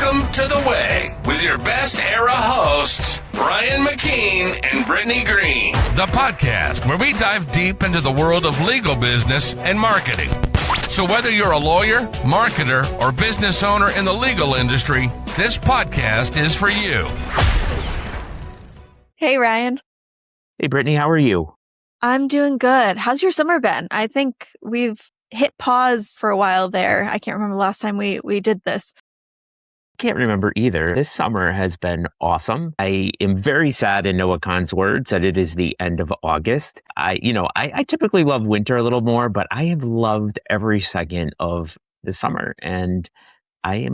Welcome to The Way with your best era hosts, Ryan McKean and Brittany Green. The podcast where we dive deep into the world of legal business and marketing. So whether you're a lawyer, marketer, or business owner in the legal industry, this podcast is for you. Hey, Ryan. Hey, Brittany, how are you? I'm doing good. How's your summer been? I think we've hit pause for a while there. I can't remember the last time we did this. Can't remember either. This summer has been awesome. I am very sad in Noah Khan's words that it is the end of August. I typically love winter a little more, but I have loved every second of the summer. And I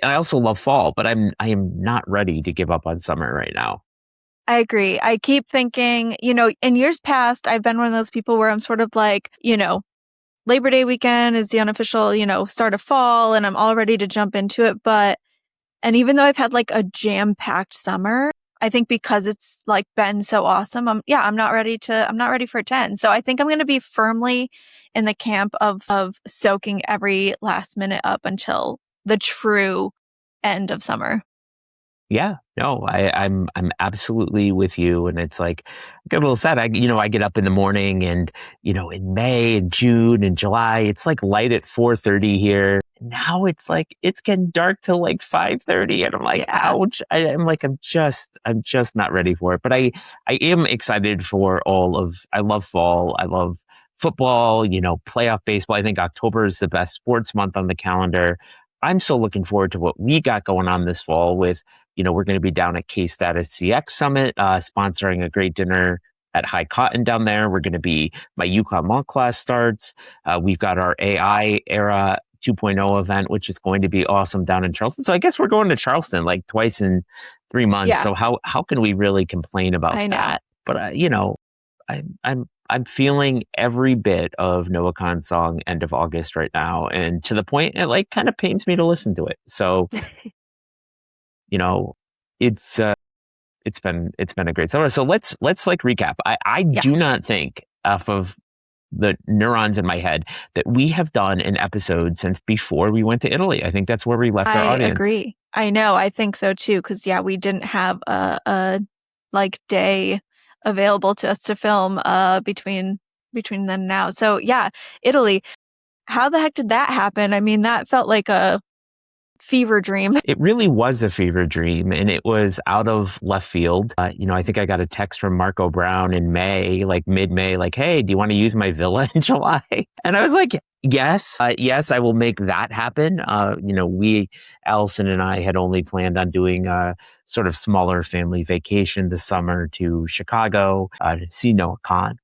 also love fall, but I am not ready to give up on summer right now. I agree. I keep thinking, in years past, I've been one of those people where I'm sort of like, Labor Day weekend is the unofficial, start of fall, and I'm all ready to jump into it. And even though I've had like a jam-packed summer, I think because it's like been so awesome, I'm not ready for it to end. So I think I'm going to be firmly in the camp of soaking every last minute up until the true end of summer. Yeah, no, I'm absolutely with you. And it's like, I get a little sad. I get up in the morning and, in May and June and July, it's like light at 4:30 here. Now it's like, it's getting dark till like 5:30. And I'm like, ouch. I'm just not ready for it. But I am excited for I love fall. I love football, playoff baseball. I think October is the best sports month on the calendar. I'm so looking forward to what we got going on this fall with, we're going to be down at K-Status CX Summit, sponsoring a great dinner at High Cotton down there. We're going to be, my UConn Law class starts. We've got our AI era 2.0 event, which is going to be awesome down in Charleston. So I guess we're going to Charleston like twice in 3 months. Yeah. So how can we really complain about that? But, I'm feeling every bit of Noah Khan's song End of August right now. And to the point, it like kind of pains me to listen to it. So, it's been a great summer. So let's like recap. I do not think off of the neurons in my head that we have done an episode since before we went to Italy. I think that's where we left our audience. I agree. I know. I think so too. Cause we didn't have a like day available to us to film between then and now. So Italy. How the heck did that happen? I mean, that felt like a fever dream. It really was a fever dream, and it was out of left field. I think I got a text from Marco Brown in May, like mid-May, like, hey, do you want to use my villa in July? And I was like, yes, I will make that happen. Allison and I had only planned on doing a sort of smaller family vacation this summer to Chicago to see Noah Khan,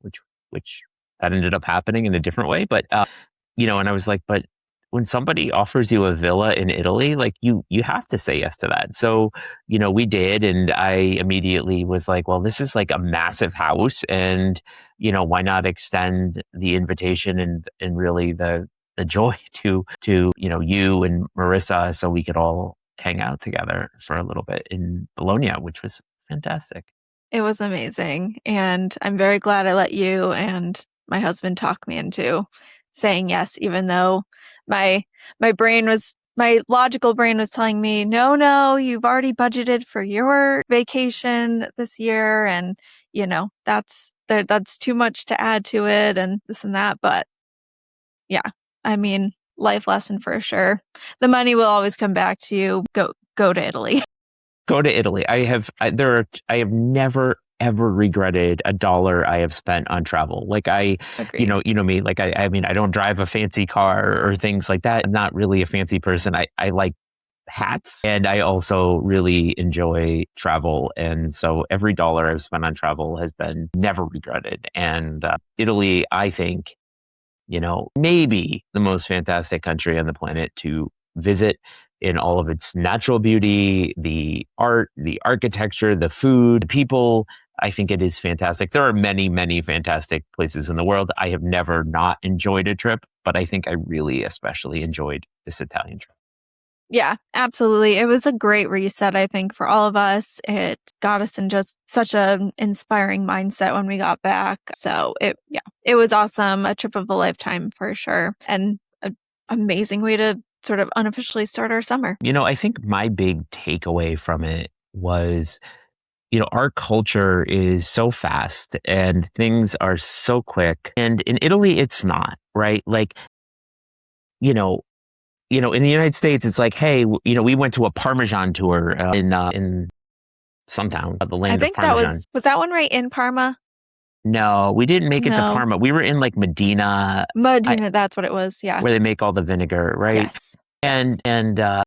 which that ended up happening in a different way. But, and I was like, but when somebody offers you a villa in Italy, like you have to say yes to that. So, we did. And I immediately was like, well, this is like a massive house. And, why not extend the invitation and really the joy to, you and Marissa, so we could all hang out together for a little bit in Bologna, which was fantastic. It was amazing. And I'm very glad I let you and my husband talk me into saying yes, even though my logical brain was telling me, no, you've already budgeted for your vacation this year. And, that's too much to add to it and this and that. But life lesson for sure. The money will always come back to you. Go to Italy. Go to Italy. I have never ever regretted a dollar I have spent on travel. Like I me, like I don't drive a fancy car or things like that. I'm not really a fancy person. I like hats, and I also really enjoy travel. And so every dollar I've spent on travel has been never regretted. And Italy, I think, maybe the most fantastic country on the planet to visit in all of its natural beauty, the art, the architecture, the food, the people. I think it is fantastic. There are many, many fantastic places in the world. I have never not enjoyed a trip, but I think I really especially enjoyed this Italian trip. Yeah, absolutely. It was a great reset, I think, for all of us. It got us in just such an inspiring mindset when we got back. So it was awesome. A trip of a lifetime for sure. And an amazing way to sort of unofficially start our summer. I think my big takeaway from it was, our culture is so fast and things are so quick. And in Italy, it's not, right? Like, in the United States, it's like, hey, we went to a Parmesan tour in some town, the I land of think that Parmesan. was that one right in Parma? No, we didn't make it to No. Parma. We were in like Medina, That's what it was. Yeah. where they make all the vinegar, right? Yes. And in the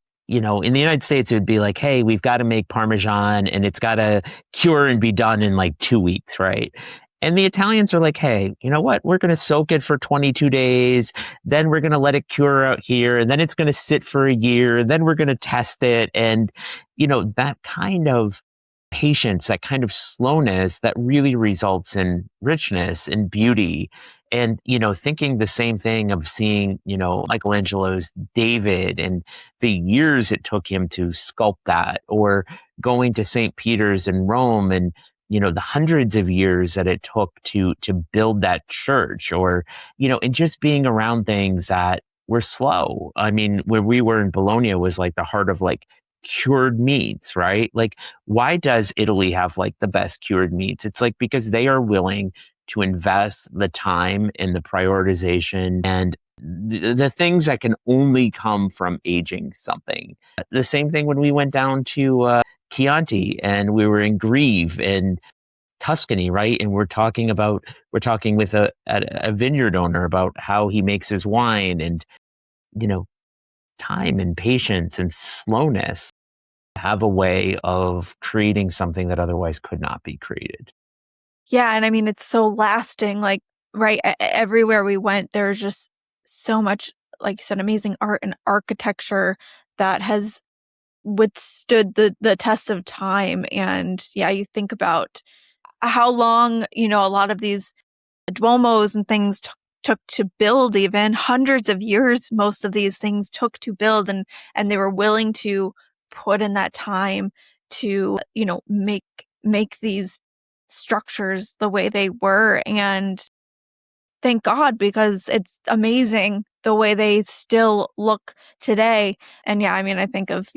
United States, it would be like, hey, we've got to make Parmesan and it's got to cure and be done in like 2 weeks, right? And the Italians are like, hey, you know what? We're going to soak it for 22 days. Then we're going to let it cure out here. And then it's going to sit for a year. Then we're going to test it. And, that kind of patience, that kind of slowness that really results in richness and beauty. And, thinking the same thing of seeing, Michelangelo's David and the years it took him to sculpt that, or going to St. Peter's in Rome and, the hundreds of years that it took to build that church, or, and just being around things that were slow. I mean, where we were in Bologna was like the heart of like cured meats, right? Like, why does Italy have like the best cured meats? It's like because they are willing to invest the time and the prioritization and the things that can only come from aging something. The same thing when we went down to Chianti and we were in Greve and Tuscany, right? And we're talking with a vineyard owner about how he makes his wine, and time and patience and slowness have a way of creating something that otherwise could not be created. Yeah, and I mean it's so lasting. Like right, everywhere we went, there's just so much, like you said, amazing art and architecture that has withstood the test of time. And yeah, you think about how long, a lot of these Duomos and things took to build, even hundreds of years, most of these things took to build, and they were willing to put in that time to, make these structures the way they were. And thank God, because it's amazing the way they still look today. And yeah, I mean, I think of,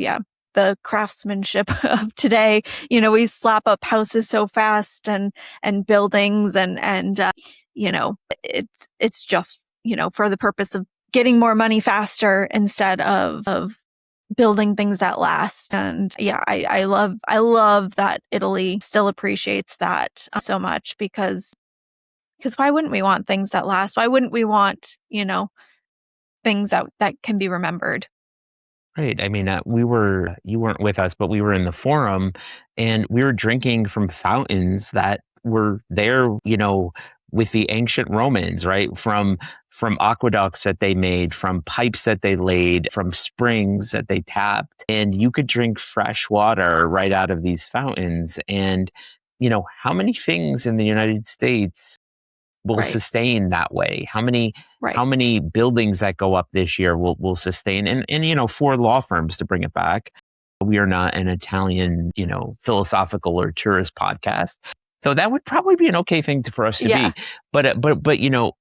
the craftsmanship of today. We slap up houses so fast and buildings and it's just, for the purpose of getting more money faster instead of building things that last. And yeah, I love that Italy still appreciates that so much, because why wouldn't we want things that last? Why wouldn't we want, things that can be remembered? Right. I mean, you weren't with us, but we were in the forum and we were drinking from fountains that were there, with the ancient Romans, right? From aqueducts that they made, from pipes that they laid, from springs that they tapped. And you could drink fresh water right out of these fountains. And, how many things in the United States will sustain that way? How many buildings that go up this year will sustain? And for law firms, to bring it back, we are not an Italian, philosophical or tourist podcast. So that would probably be an okay thing for us to be. But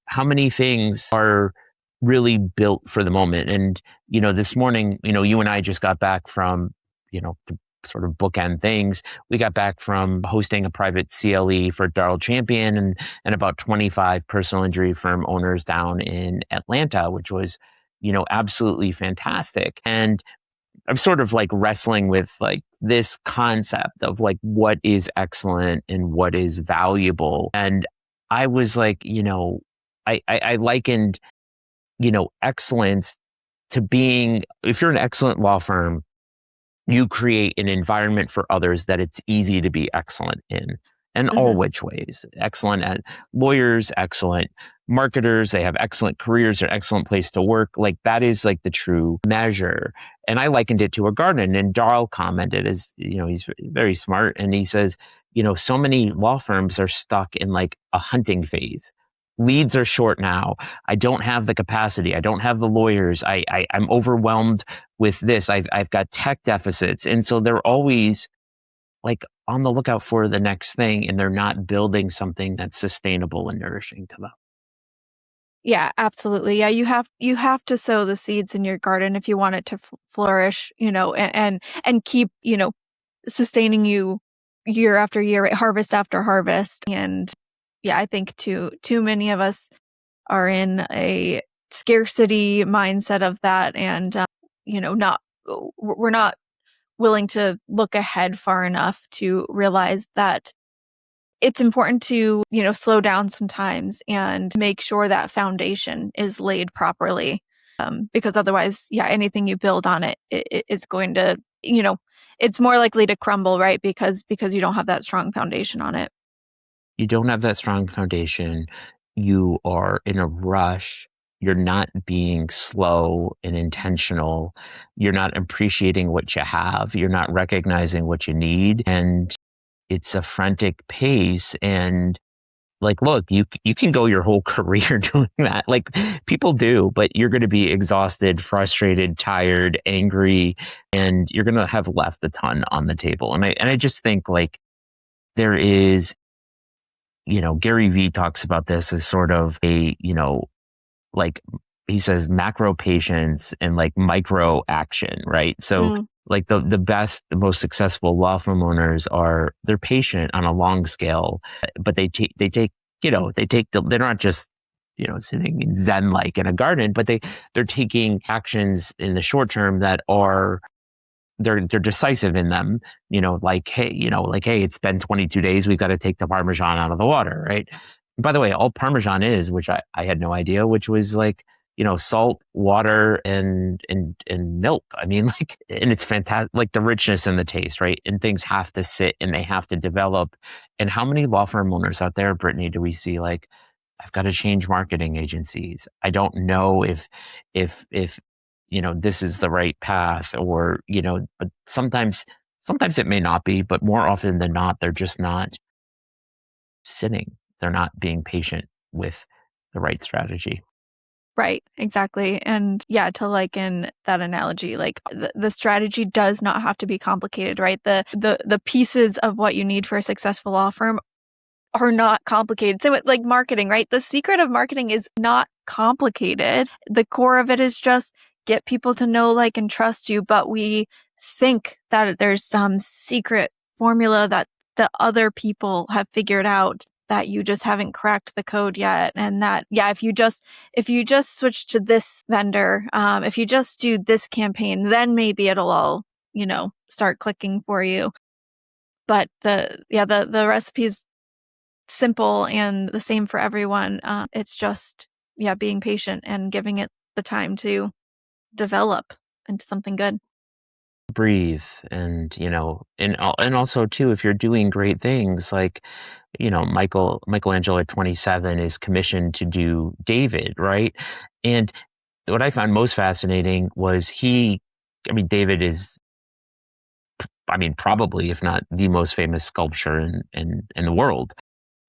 how many things are really built for the moment? And, this morning, you and I just got back from, to sort of bookend things. We got back from hosting a private CLE for Darrell Champion and about 25 personal injury firm owners down in Atlanta, which was, absolutely fantastic. And I'm sort of like wrestling with like this concept of like what is excellent and what is valuable. And I was like, I likened, excellence to being, if you're an excellent law firm, you create an environment for others that it's easy to be excellent in all which ways. Excellent at lawyers, excellent marketers, they have excellent careers, they're an excellent place to work. Like that is like the true measure. And I likened it to a garden, and Darrell commented, as he's very smart, and he says, so many law firms are stuck in like a hunting phase. Leads are short now. I don't have the capacity. I don't have the lawyers. I'm overwhelmed with this. I've got tech deficits. And so they're always like on the lookout for the next thing, and they're not building something that's sustainable and nourishing to them. Yeah, absolutely. Yeah, you have to sow the seeds in your garden if you want it to flourish, and keep, sustaining you year after year, right? Harvest after harvest. And yeah, I think too many of us are in a scarcity mindset of that, and not we're not willing to look ahead far enough to realize that it's important to, slow down sometimes and make sure that foundation is laid properly. Because otherwise, yeah, anything you build on it is going to, it's more likely to crumble, right? Because you don't have that strong foundation on it. You don't have that strong foundation. You are in a rush. You're not being slow and intentional. You're not appreciating what you have. You're not recognizing what you need. And it's a frantic pace. And like, look, you can go your whole career doing that. Like people do, but you're going to be exhausted, frustrated, tired, angry, and you're going to have left a ton on the table. And I just think like there is, Gary Vee talks about this as sort of a, like he says macro patience and like micro action, right? So like the best, the most successful law firm owners they're patient on a long scale, but they take, they're not just, sitting in Zen like in a garden, but they're taking actions in the short term that are they're decisive in them, hey, it's been 22 days. We've got to take the Parmesan out of the water. Right. By the way, all Parmesan is, which I had no idea, which was like, salt, water, and milk. I mean, like, and it's fantastic, like the richness and the taste, right? And things have to sit and they have to develop. And how many law firm owners out there, Brittany, do we see like, I've got to change marketing agencies. I don't know if this is the right path, or but sometimes it may not be, but more often than not they're just not sitting, they're not being patient with the right strategy. Right, exactly. And yeah, to liken that analogy, like the strategy does not have to be complicated, right? The pieces of what you need for a successful law firm are not complicated. So like marketing, right? The secret of marketing is not complicated. The core of it is just get people to know, like, and trust you. But we think that there's some secret formula that the other people have figured out that you just haven't cracked the code yet. And that, yeah, if you just switch to this vendor, if you just do this campaign, then maybe it'll all, start clicking for you. But the recipe's simple and the same for everyone. It's just, being patient and giving it the time to develop into something good. Breathe. And and also too, if you're doing great things, like Michelangelo at 27 is commissioned to do David, right? And what I found most fascinating was David is, probably, if not the most famous sculpture in the world.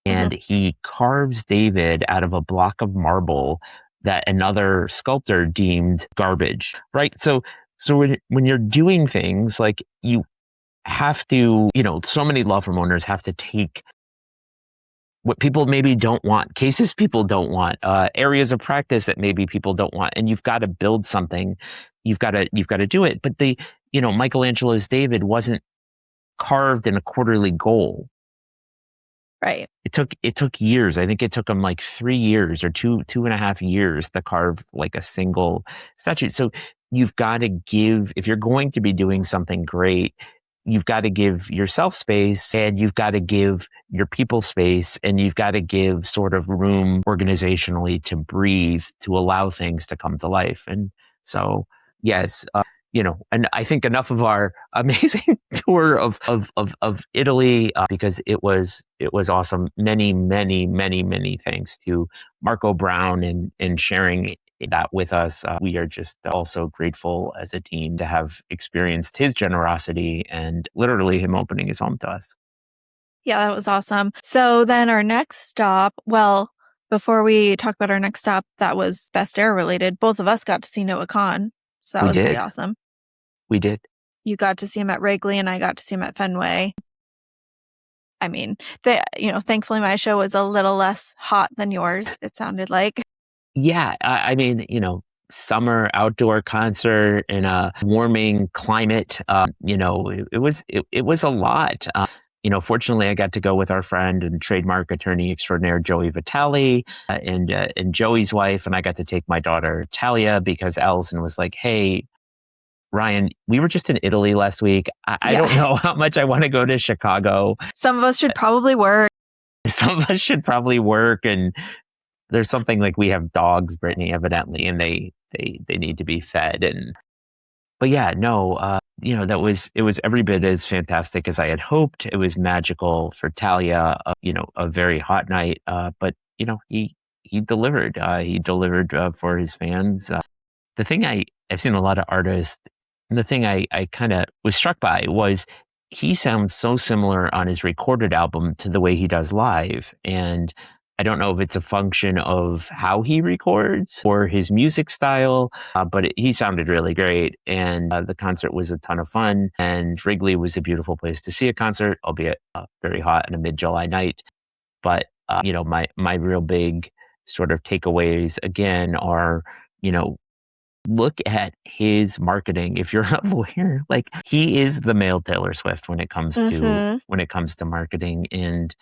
And he carves David out of a block of marble that another sculptor deemed garbage, right? So when you're doing things, like, you have to, so many law firm owners have to take what people maybe don't want, cases people don't want, areas of practice that maybe people don't want, and you've got to build something. You've got to do it. But Michelangelo's David wasn't carved in a quarterly goal. Right. It took years. I think it took him like 3 years or two and a half years to carve like a single statue. So you've got to give, if you're going to be doing something great, you've got to give yourself space, and you've got to give your people space, and you've got to give sort of room organizationally to breathe, to allow things to come to life. And so, yes, and I think enough of our amazing tour of Italy, because it was awesome. Many, many, many, many thanks to Marco Brown and sharing that with us. We are just also grateful as a team to have experienced his generosity and literally him opening his home to us. Yeah, that was awesome. So then our next stop, well, before we talk about our next stop, that was Best Air related. Both of us got to see Noah Khan. So that was pretty awesome. We did. You got to see him at Wrigley, and I got to see him at Fenway. I mean, thankfully my show was a little less hot than yours, it sounded like. Yeah, I mean, summer outdoor concert in a warming climate. It was a lot. Fortunately, I got to go with our friend and trademark attorney extraordinaire Joey Vitale and Joey's wife, and I got to take my daughter Talia because Allison was like, "Hey, Ryan, we were just in Italy last week. I don't Yeah. know how much I want to go to Chicago. Some of us should probably work. Some of us should probably work, and there's something like we have dogs, Brittany, evidently, and they need to be fed. And but yeah, no, it was every bit as fantastic as I had hoped. It was magical for Talia. A very hot night, but he delivered. He delivered for his fans. The thing I've seen a lot of artists, and the thing I kind of was struck by was he sounds so similar on his recorded album to the way he does live. And I don't know if it's a function of how he records or his music style, but he sounded really great. And the concert was a ton of fun. And Wrigley was a beautiful place to see a concert, albeit very hot on a mid-July night. But, my real big sort of takeaways again are, look at his marketing. If you're a lawyer, like he is the male Taylor Swift when it comes to marketing. And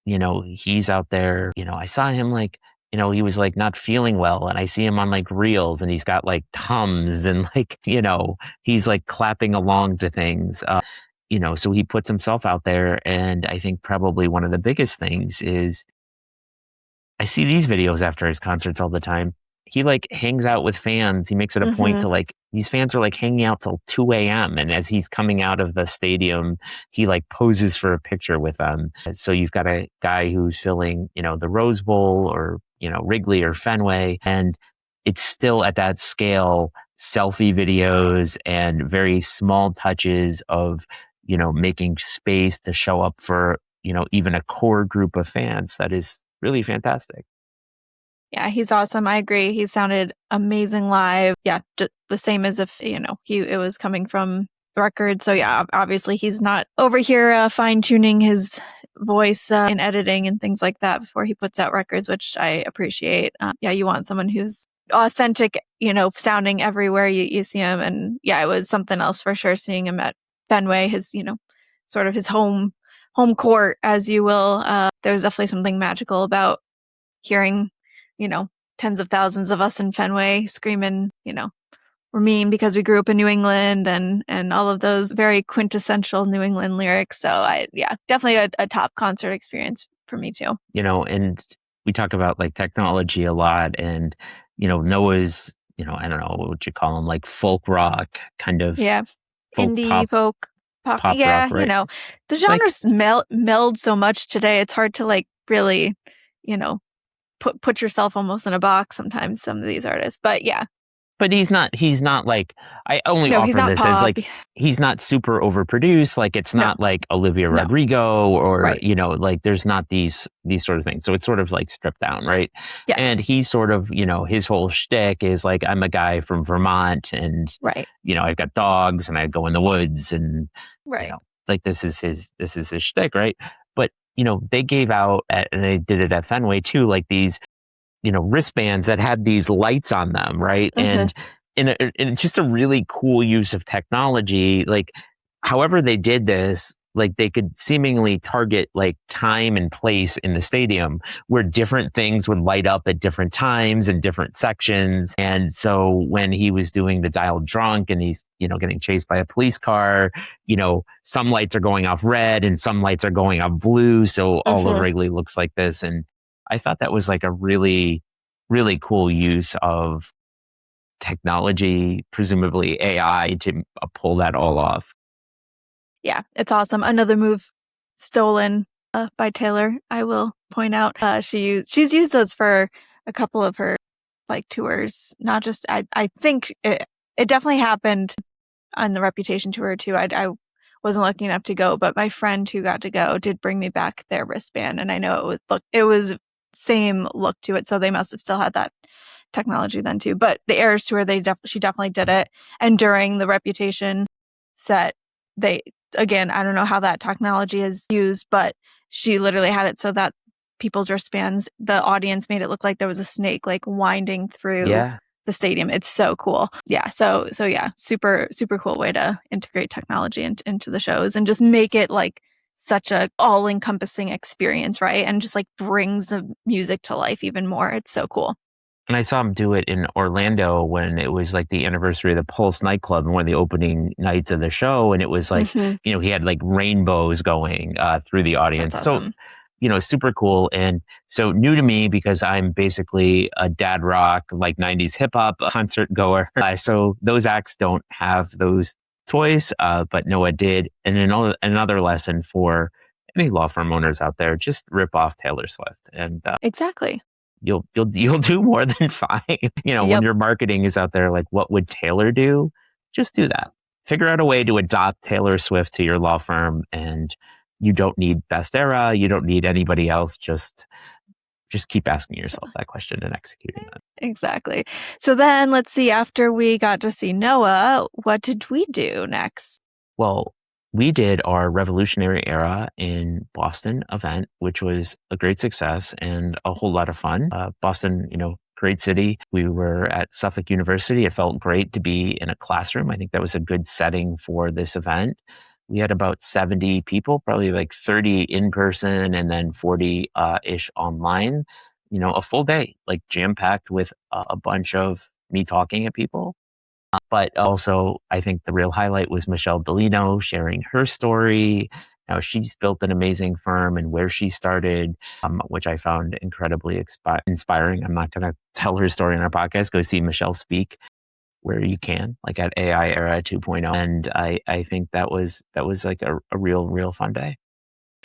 he's out there. I saw him like he was like not feeling well, and I see him on like reels, and he's got like Tums, and like he's like clapping along to things. So he puts himself out there, and I think probably one of the biggest things is I see these videos after his concerts all the time. He like hangs out with fans. He makes it a point to like, these fans are like hanging out till 2 a.m. And as he's coming out of the stadium, he like poses for a picture with them. So you've got a guy who's filling, the Rose Bowl or, Wrigley or Fenway. And it's still at that scale, selfie videos and very small touches of, making space to show up for, even a core group of fans. That is really fantastic. Yeah, he's awesome. I agree. He sounded amazing live. Yeah, the same as if, it was coming from record. So yeah, obviously he's not over here fine tuning his voice and editing and things like that before he puts out records, which I appreciate. You want someone who's authentic, sounding everywhere you see him. And yeah, it was something else for sure seeing him at Fenway, his, sort of his home court, as you will. There was definitely something magical about hearing tens of thousands of us in Fenway screaming, we're mean because we grew up in New England and all of those very quintessential New England lyrics. So definitely a top concert experience for me too. And we talk about like technology a lot, and, Noah's, I don't know, what would you call him? Like folk rock kind of. Yeah. Indie, folk, pop rock, right? The genres meld so much today. It's hard to like really, put yourself almost in a box sometimes, some of these artists. But yeah. But he's not like, I only offer this pop. as like, he's not super overproduced. Like it's not like Olivia Rodrigo or, like there's not these sort of things. So it's sort of like stripped down, right? Yes. And he's sort of, his whole shtick is like, I'm a guy from Vermont and, I've got dogs and I go in the woods and, like this is his shtick, right? But, they gave out, and they did it at Fenway too, like these, wristbands that had these lights on them, right? And in just a really cool use of technology, like however they did this, like they could seemingly target like time and place in the stadium where different things would light up at different times and different sections. And so when he was doing the dialed drunk and he's, getting chased by a police car, some lights are going off red and some lights are going off blue. So all of Wrigley looks like this. And I thought that was like a really, really cool use of technology, presumably AI, to pull that all off. Yeah, it's awesome. Another move stolen by Taylor, I will point out. She's used those for a couple of her like tours. Not just, I think it definitely happened on the Reputation tour too. I wasn't lucky enough to go, but my friend who got to go did bring me back their wristband, and I know it was same look to it, so they must have still had that technology then too. But the Eras tour, she definitely did it, and during the Reputation set, again, I don't know how that technology is used, but she literally had it so that people's wristbands, the audience made it look like there was a snake like winding through the stadium. It's so cool. Yeah. So yeah, super, super cool way to integrate technology into the shows and just make it like such a all encompassing experience, right? And just like brings the music to life even more. It's so cool. And I saw him do it in Orlando when it was like the anniversary of the Pulse nightclub and one of the opening nights of the show. And it was like, you know, he had like rainbows going through the audience. That's awesome. So, you know, super cool. And so new to me because I'm basically a dad rock, like 90s hip hop concert goer. So those acts don't have those toys, but Noah did. And another lesson for any law firm owners out there, just rip off Taylor Swift. And exactly. You'll do more than fine. You know, when your marketing is out there, like what would Taylor do? Just do that. Figure out a way to adopt Taylor Swift to your law firm, and you don't need Best Era. You don't need anybody else. Just keep asking yourself that question and executing that. Exactly. So then let's see, after we got to see Noah, what did we do next? Well, we did our Revolutionary Era in Boston event, which was a great success and a whole lot of fun. Boston, you know, great city. We were at Suffolk University. It felt great to be in a classroom. I think that was a good setting for this event. We had about 70 people, probably like 30 in person and then 40-ish online. You know, a full day, like jam-packed with a bunch of me talking at people. But also, I think the real highlight was Michelle Delino sharing her story. Now she's built an amazing firm and where she started, which I found incredibly inspiring. I'm not going to tell her story in our podcast. Go see Michelle speak where you can, like at AI Era 2.0. And I think that was like a real fun day.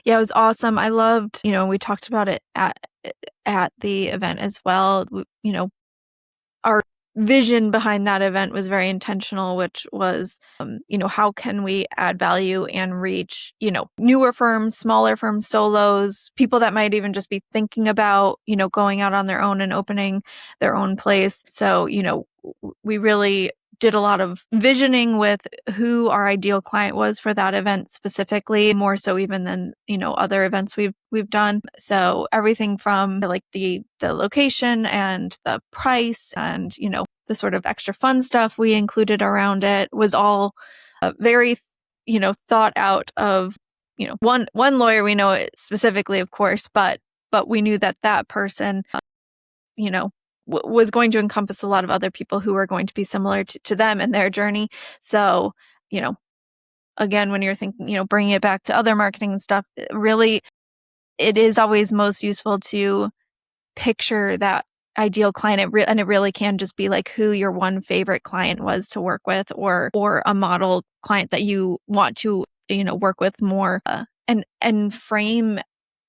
Yeah, it was awesome. I loved, you know, we talked about it at the event as well. You know, our vision behind that event was very intentional, which was, you know, how can we add value and reach, you know, newer firms, smaller firms, solos, people that might even just be thinking about, you know, going out on their own and opening their own place. So, you know, we really did a lot of visioning with who our ideal client was for that event specifically, more so even than, you know, other events we've done. So everything from like the location and the price and, you know, the sort of extra fun stuff we included around it was all very, you know, thought out of, you know, one lawyer we know it specifically, of course, but we knew that person, you know, was going to encompass a lot of other people who were going to be similar to them and their journey. So, you know, again, when you're thinking, you know, bringing it back to other marketing and stuff, really, it is always most useful to picture that ideal client. And it really can just be like who your one favorite client was to work with or a model client that you want to, you know, work with more and frame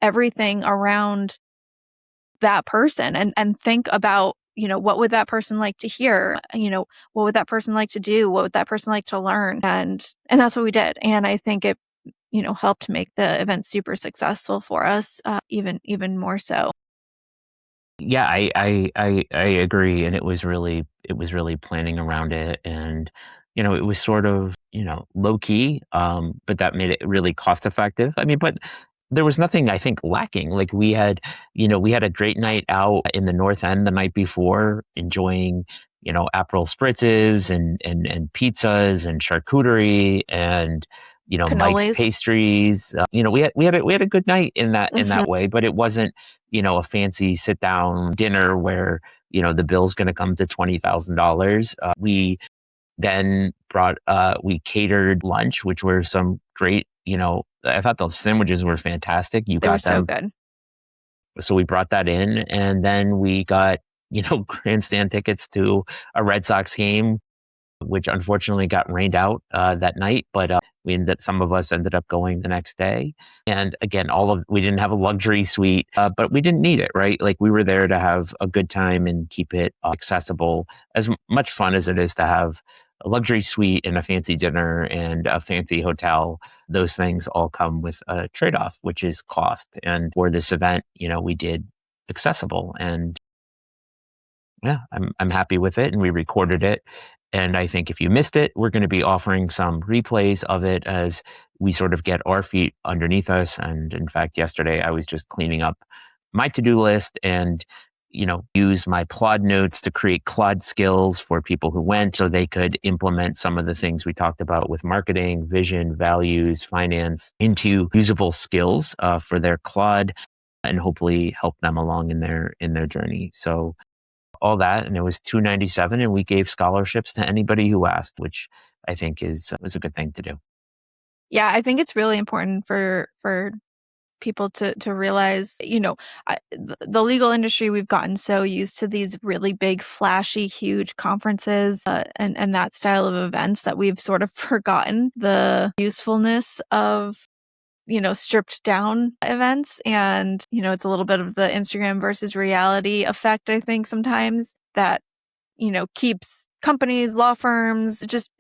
everything around that person and think about, you know, what would that person like to hear? You know, what would that person like to do? What would that person like to learn? And that's what we did. And I think it, you know, helped make the event super successful for us, even more so. Yeah, I agree. And it was really planning around it. And, you know, it was sort of, you know, low key, but that made it really cost effective. I mean, but there was nothing, I think, lacking. Like we had a great night out in the North End the night before, enjoying, you know, Aperol spritzes and pizzas and charcuterie and, you know, Cannolis. Mike's pastries. You know, we had a good night in that way, but it wasn't, you know, a fancy sit down dinner where, you know, the bill's going to come to $20,000. We then we catered lunch, which were some great, you know, I thought the sandwiches were fantastic. They were so good. So we brought that in, and then we got, you know, grandstand tickets to a Red Sox game, which unfortunately got rained out that night, but some of us ended up going the next day. And again, we didn't have a luxury suite, but we didn't need it, right? Like we were there to have a good time and keep it accessible. As much fun as it is to have a luxury suite and a fancy dinner and a fancy hotel, those things all come with a trade-off, which is cost. And for this event, you know, we did accessible, and yeah, I'm happy with it, and we recorded it. And I think if you missed it, we're going to be offering some replays of it as we sort of get our feet underneath us. And in fact, yesterday I was just cleaning up my to-do list and, use my Plod notes to create Claude skills for people who went so they could implement some of the things we talked about with marketing, vision, values, finance into usable skills for their Claude and hopefully help them along in their journey. So all that, and it was $297, and we gave scholarships to anybody who asked, which I think was a good thing to do. Yeah, I think it's really important for people to realize, the legal industry, we've gotten so used to these really big, flashy, huge conferences and that style of events that we've sort of forgotten the usefulness of, stripped down events. And, it's a little bit of the Instagram versus reality effect, I think, sometimes that, keeps companies, law firms just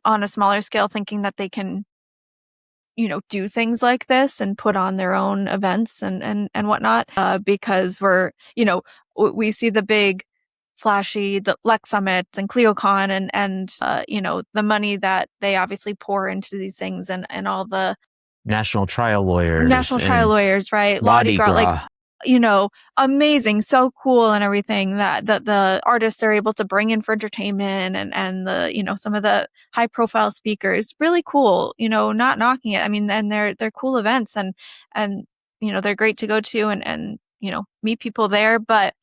on a smaller scale thinking that they can do things like this and put on their own events and whatnot, because we see the big flashy, the Lex Summits and CleoCon and the money that they obviously pour into these things and all the National trial lawyers, right? Mardi Gras. Like, amazing, so cool and everything that the artists are able to bring in for entertainment and the, some of the high profile speakers, really cool, not knocking it. I mean, and they're cool events and, they're great to go to and, meet people there, but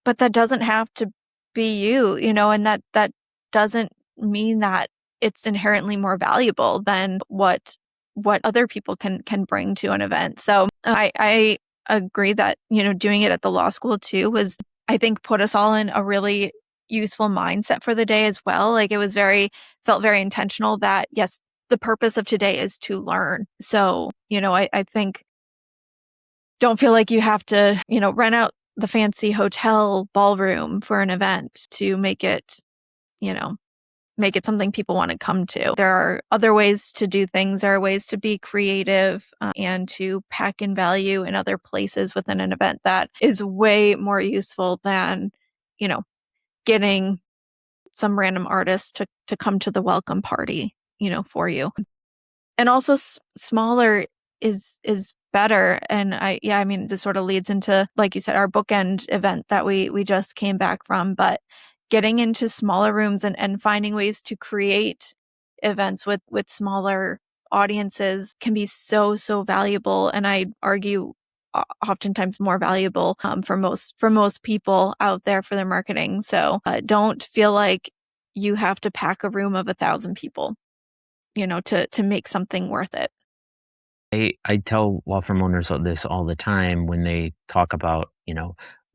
that doesn't have to be you, and that doesn't mean that it's inherently more valuable than what other people can bring to an event. So I agree that, doing it at the law school too was, I think, put us all in a really useful mindset for the day as well. Like it felt very intentional that, yes, the purpose of today is to learn. So, I think don't feel like you have to, rent out the fancy hotel ballroom for an event to make it something people want to come to. There are other ways to do things. There are ways to be creative and to pack in value in other places within an event that is way more useful than, getting some random artist to come to the welcome party, for you. And also smaller is better. And I mean, this sort of leads into, like you said, our bookend event that we just came back from, but getting into smaller rooms and finding ways to create events with smaller audiences can be so valuable. And I argue oftentimes more valuable for most people out there for their marketing. So don't feel like you have to pack a room of 1,000 people, to make something worth it. I tell law firm owners this all the time when they talk about,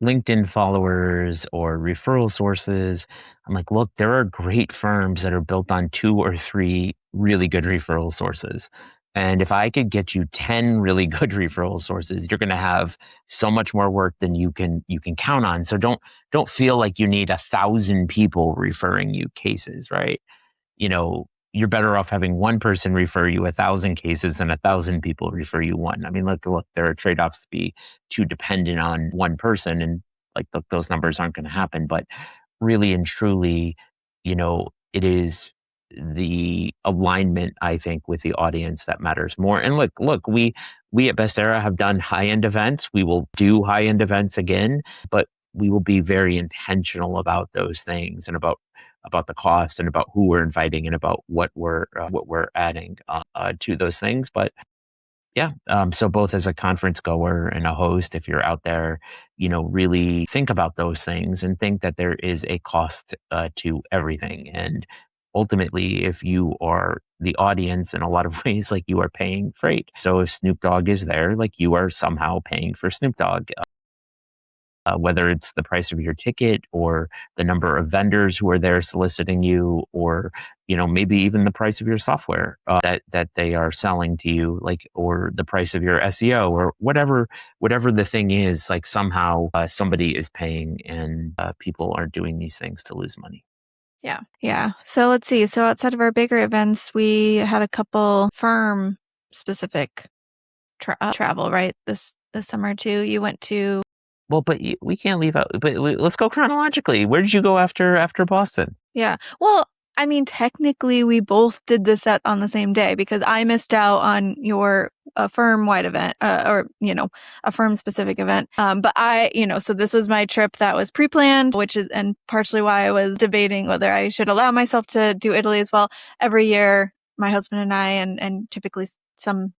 LinkedIn followers or referral sources. I'm like, look, there are great firms that are built on 2 or 3 really good referral sources. And if I could get you 10 really good referral sources, you're going to have so much more work than you can count on. So don't feel like you need 1,000 people referring you cases, right? You're better off having one person refer you 1,000 cases than 1,000 people refer you one. I mean, look, there are trade-offs to be too dependent on one person, and look, those numbers aren't going to happen. But really and truly, it is the alignment, I think, with the audience that matters more. And look, we at Best Era have done high-end events. We will do high-end events again, but we will be very intentional about those things and about the cost and about who we're inviting and about what we're adding to those things. But yeah, so both as a conference goer and a host, if you're out there, really think about those things and think that there is a cost to everything. And ultimately, if you are the audience, in a lot of ways, you are paying freight. So if Snoop Dogg is there, you are somehow paying for Snoop Dogg. Whether it's the price of your ticket or the number of vendors who are there soliciting you, or maybe even the price of your software that they are selling to you, or the price of your SEO or whatever the thing is, somehow somebody is paying, and people are doing these things to lose money. Yeah. So let's see. So outside of our bigger events, we had a couple firm specific travel, right? This summer too. You went to. Well, but we can't leave out. But let's go chronologically. Where did you go after Boston? Yeah. Well, I mean, technically, we both did the set on the same day because I missed out on your a firm-wide event, or, a firm-specific event. But so this was my trip that was pre-planned, and partially why I was debating whether I should allow myself to do Italy as well. Every year, my husband and I, and typically some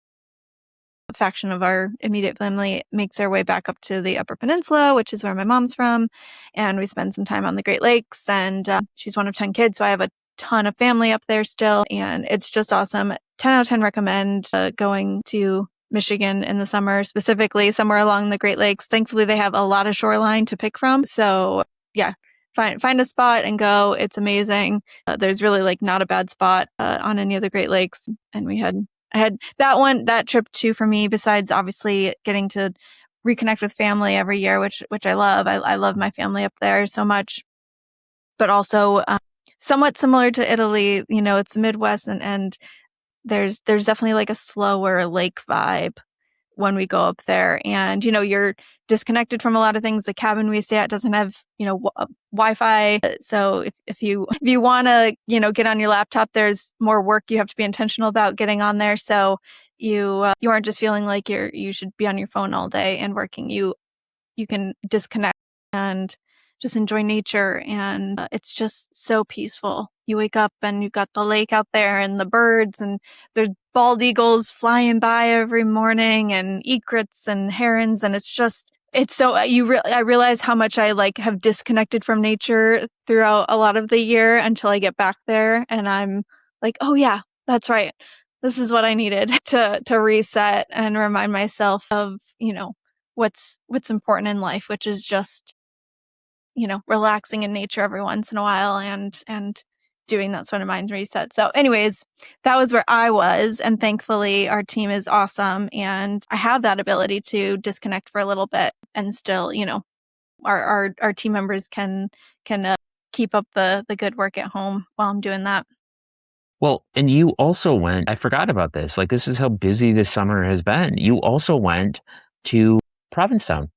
faction of our immediate family makes their way back up to the Upper Peninsula, which is where my mom's from. And we spend some time on the Great Lakes, and she's one of 10 kids. So I have a ton of family up there still, and it's just awesome. 10 out of 10 recommend going to Michigan in the summer, specifically somewhere along the Great Lakes. Thankfully, they have a lot of shoreline to pick from. So yeah, find a spot and go. It's amazing. There's really like not a bad spot on any of the Great Lakes. And I had that trip too for me, besides obviously getting to reconnect with family every year, which I love. I love my family up there so much, but also somewhat similar to Italy. It's the Midwest, and there's definitely like a slower lake vibe when we go up there. And, you're disconnected from a lot of things. The cabin we stay at doesn't have, Wi-Fi. So if you want to, get on your laptop, there's more work you have to be intentional about getting on there. So you aren't just feeling like you should be on your phone all day and working. You can disconnect and just enjoy nature, and it's just so peaceful. You wake up and you've got the lake out there and the birds, and there's bald eagles flying by every morning, and egrets and herons, and I realize how much I have disconnected from nature throughout a lot of the year until I get back there, and I'm like, oh yeah, that's right. This is what I needed to reset and remind myself of, what's important in life, which is just, relaxing in nature every once in a while and doing that sort of mind reset. So anyways, that was where I was. And thankfully our team is awesome. And I have that ability to disconnect for a little bit and still, our team members can keep up the good work at home while I'm doing that. Well, and you also went, I forgot about this. Like, this is how busy this summer has been. You also went to Provincetown.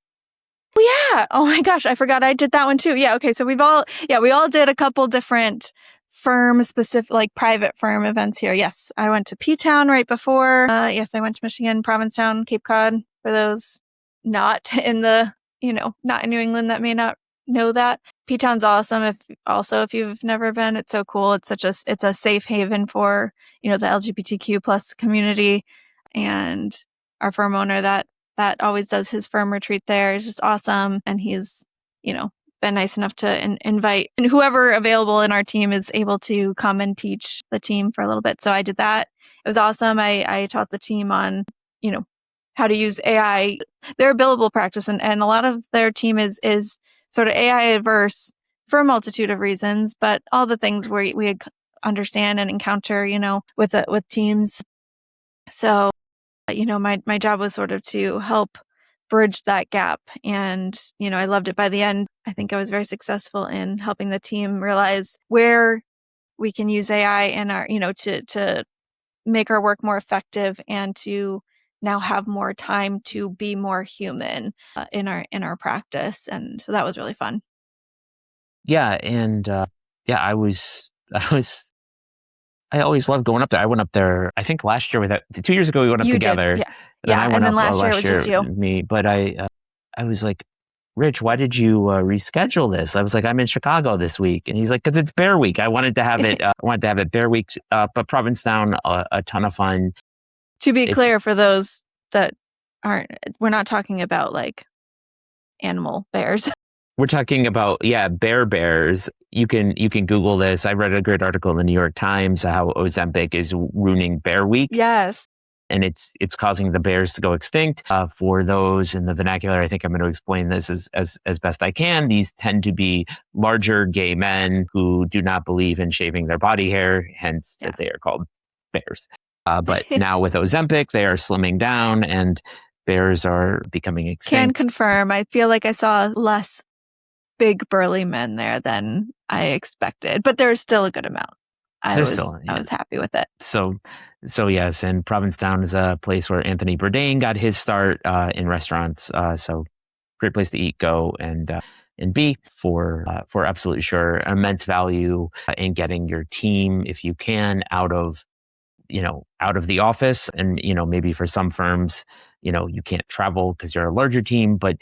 Yeah. Oh my gosh. I forgot I did that one too. Yeah. Okay. So we all did a couple different firm specific, like private firm events here. Yes. I went to P-Town right before. Yes. I went to Michigan, Provincetown, Cape Cod, for those not in not in New England that may not know that. P-Town's awesome. If you've never been, it's so cool. It's a safe haven for, the LGBTQ plus community, and our firm owner that always does his firm retreat there is just awesome. And he's, been nice enough to invite, and whoever available in our team is able to come and teach the team for a little bit. So I did that. It was awesome. I taught the team on, how to use AI. They're a billable practice, and a lot of their team is sort of AI adverse for a multitude of reasons, but all the things we understand and encounter, with teams. So my job was sort of to help bridge that gap. And, I loved it. By the end, I think I was very successful in helping the team realize where we can use AI in our, to make our work more effective and to now have more time to be more human in our practice. And so that was really fun. Yeah. And I always loved going up there. I went up there, I think last year 2 years ago, we went up together. Yeah. And then last year it was just you. Me, but I was like, Rich, why did you reschedule this? I was like, I'm in Chicago this week. And he's like, because it's Bear Week. I wanted to have it, Bear Week, but Provincetown, a ton of fun. To be clear, for those that aren't, we're not talking about like animal bears. We're talking about, bears. You can Google this. I read a great article in the New York Times how Ozempic is ruining Bear Week. Yes. And it's causing the bears to go extinct. For those in the vernacular, I think I'm going to explain this as best I can. These tend to be larger gay men who do not believe in shaving their body hair, hence that they are called bears. But now with Ozempic, they are slimming down and bears are becoming extinct. Can confirm. I feel like I saw less big burly men there than I expected, but there's still a good amount. I was happy with it. So yes, and Provincetown is a place where Anthony Bourdain got his start in restaurants. So great place to eat, go and be for absolutely sure. Immense value in getting your team, if you can, out of out of the office. And, maybe for some firms, you can't travel because you're a larger team, but,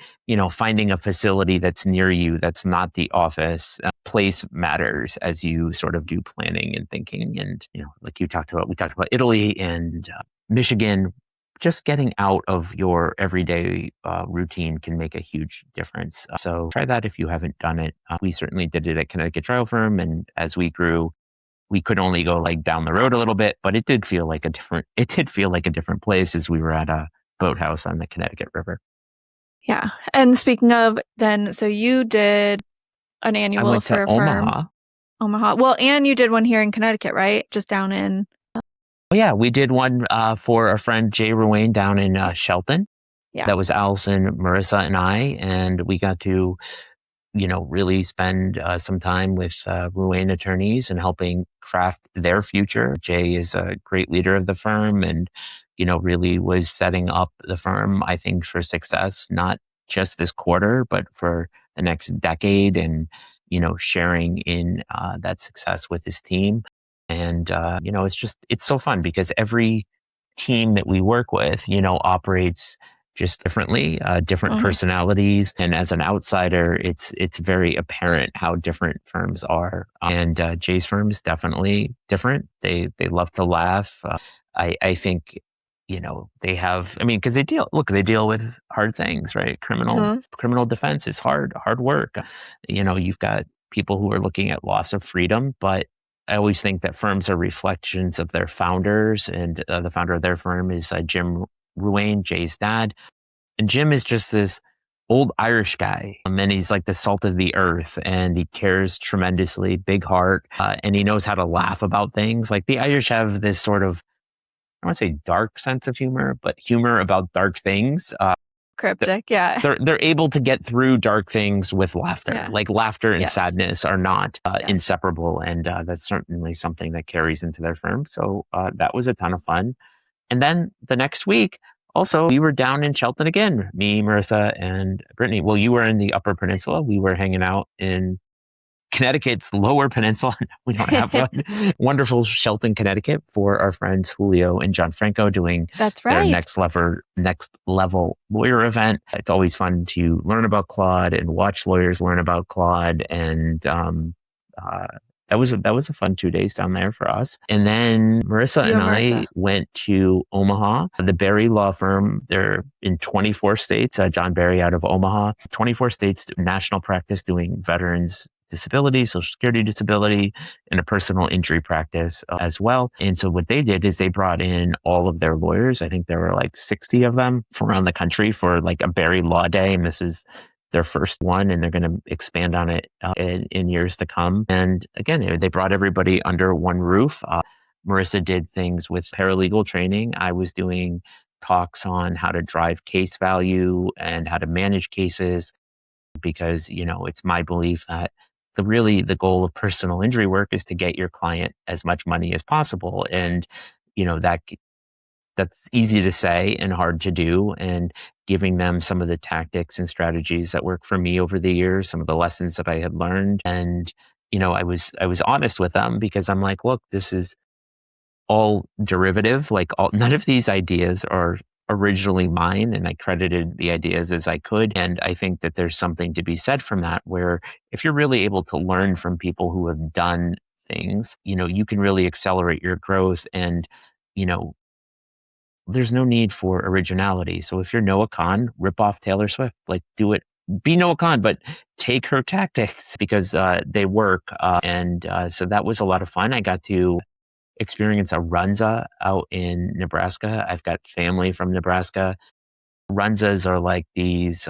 finding a facility that's near you, that's not the office. Place matters as you sort of do planning and thinking. And, like we talked about Italy and Michigan. Just getting out of your everyday routine can make a huge difference. So try that if you haven't done it. We certainly did it at Connecticut Trial Firm. And as we grew, we could only go like down the road a little bit, but it did feel like a different place as we were at a boathouse on the Connecticut River. Yeah. And speaking of then, so you did an annual I went for to a firm. Omaha. Well, and you did one here in Connecticut, right? Just down in. Oh yeah, we did one for a friend, Jay Ruane, down in Shelton. Yeah. That was Allison, Marissa, and I, and we got to really spend some time with Ruane attorneys and helping craft their future. Jay is a great leader of the firm and, really was setting up the firm, I think, for success, not just this quarter, but for the next decade and, sharing in that success with his team. And, it's so fun because every team that we work with, operates just differently, different personalities. And as an outsider, it's very apparent how different firms are. And Jay's firm is definitely different. They love to laugh. I think, they have, because they deal with hard things, right? Criminal defense is hard work. You've got people who are looking at loss of freedom, but I always think that firms are reflections of their founders, and the founder of their firm is Jim Ruane, Jay's dad. And Jim is just this old Irish guy, and he's like the salt of the earth, and he cares tremendously, big heart, and he knows how to laugh about things. Like the Irish have this sort of, I want to say dark sense of humor, but humor about dark things. Cryptic, yeah. They're able to get through dark things with laughter. Yeah. Like laughter and sadness are not Yes. inseparable, and that's certainly something that carries into their firm. So that was a ton of fun. And then the next week, also, we were down in Shelton again, me, Marissa, and Brittany. Well, you were in the Upper Peninsula. We were hanging out in Connecticut's Lower Peninsula. We don't have one. Wonderful Shelton, Connecticut, for our friends Julio and John Franco doing That's right. their next level lawyer event. It's always fun to learn about Claude and watch lawyers learn about Claude. And that was a fun 2 days down there for us. And then Marissa and I went to Omaha, the Berry Law Firm. They're in 24 states. John Berry out of Omaha, 24 states, national practice doing veterans disability, Social Security disability, and a personal injury practice as well. And so what they did is they brought in all of their lawyers. I think there were like 60 of them from around the country for like a Berry Law Day. And this is their first one, and they're going to expand on it in years to come. And again, they brought everybody under one roof. Marissa did things with paralegal training. I was doing talks on how to drive case value and how to manage cases, because, it's my belief that the goal of personal injury work is to get your client as much money as possible. And, that's easy to say and hard to do. And giving them some of the tactics and strategies that work for me over the years, some of the lessons that I had learned. And, I was honest with them, because I'm like, look, this is all derivative. None of these ideas are originally mine, and I credited the ideas as I could. And I think that there's something to be said from that, where if you're really able to learn from people who have done things, you can really accelerate your growth. And, there's no need for originality. So if you're Noah Kahn, rip off Taylor Swift, do it. Be Noah Kahn, but take her tactics, because they work. So that was a lot of fun. I got to experience a runza out in Nebraska. I've got family from Nebraska. Runzas are like these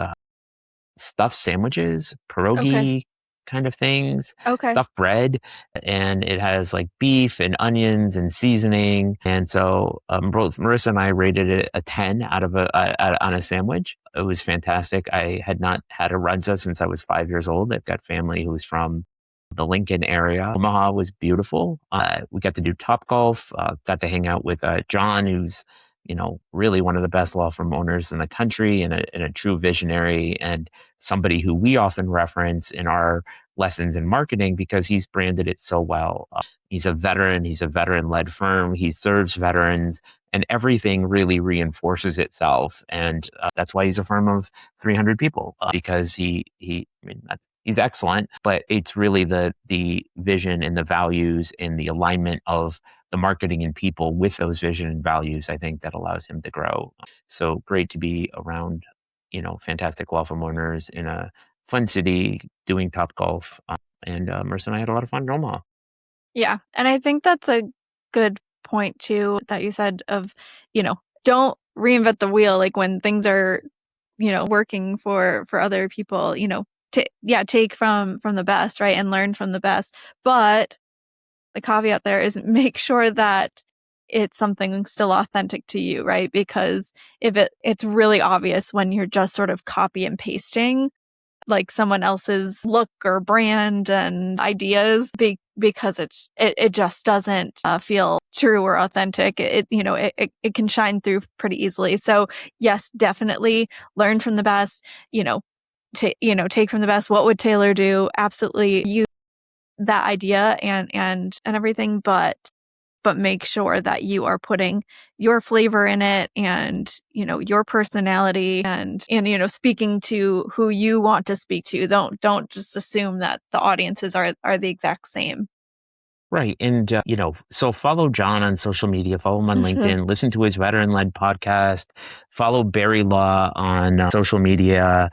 stuffed sandwiches, pierogi kind of things, stuffed bread, and it has like beef and onions and seasoning. And so both Marissa and I rated it a 10 out of on a sandwich. It was fantastic. I had not had a runza since I was 5 years old. I've got family who's from the Lincoln area. Omaha was beautiful. We got to do Topgolf, got to hang out with John, who's, really one of the best law firm owners in the country, and a true visionary, and somebody who we often reference in our lessons in marketing because he's branded it so well. He's a veteran. He's a veteran-led firm. He serves veterans, and everything really reinforces itself. And that's why he's a firm of 300 people because he's excellent, but it's really the vision and the values and the alignment of the marketing and people with those vision and values, I think, that allows him to grow. So great to be around, fantastic law firm owners in a fun city doing top golf. And Marissa and I had a lot of fun in Omaha. Yeah. And I think that's a good point too, that you said of, don't reinvent the wheel. Like when things are, working for other people, take from the best, right? And learn from the best. But the caveat there is make sure that it's something still authentic to you, right? Because if it's really obvious when you're just sort of copy and pasting like someone else's look or brand and ideas because it just doesn't feel true or authentic. It can shine through pretty easily. So yes, definitely learn from the best, take from the best. What would Taylor do? Absolutely use that idea and everything, but make sure that you are putting your flavor in it and, your personality and, speaking to who you want to speak to. Don't just assume that the audiences are the exact same. Right. And, so follow John on social media, follow him on LinkedIn, listen to his veteran-led podcast, follow Barry Law on social media,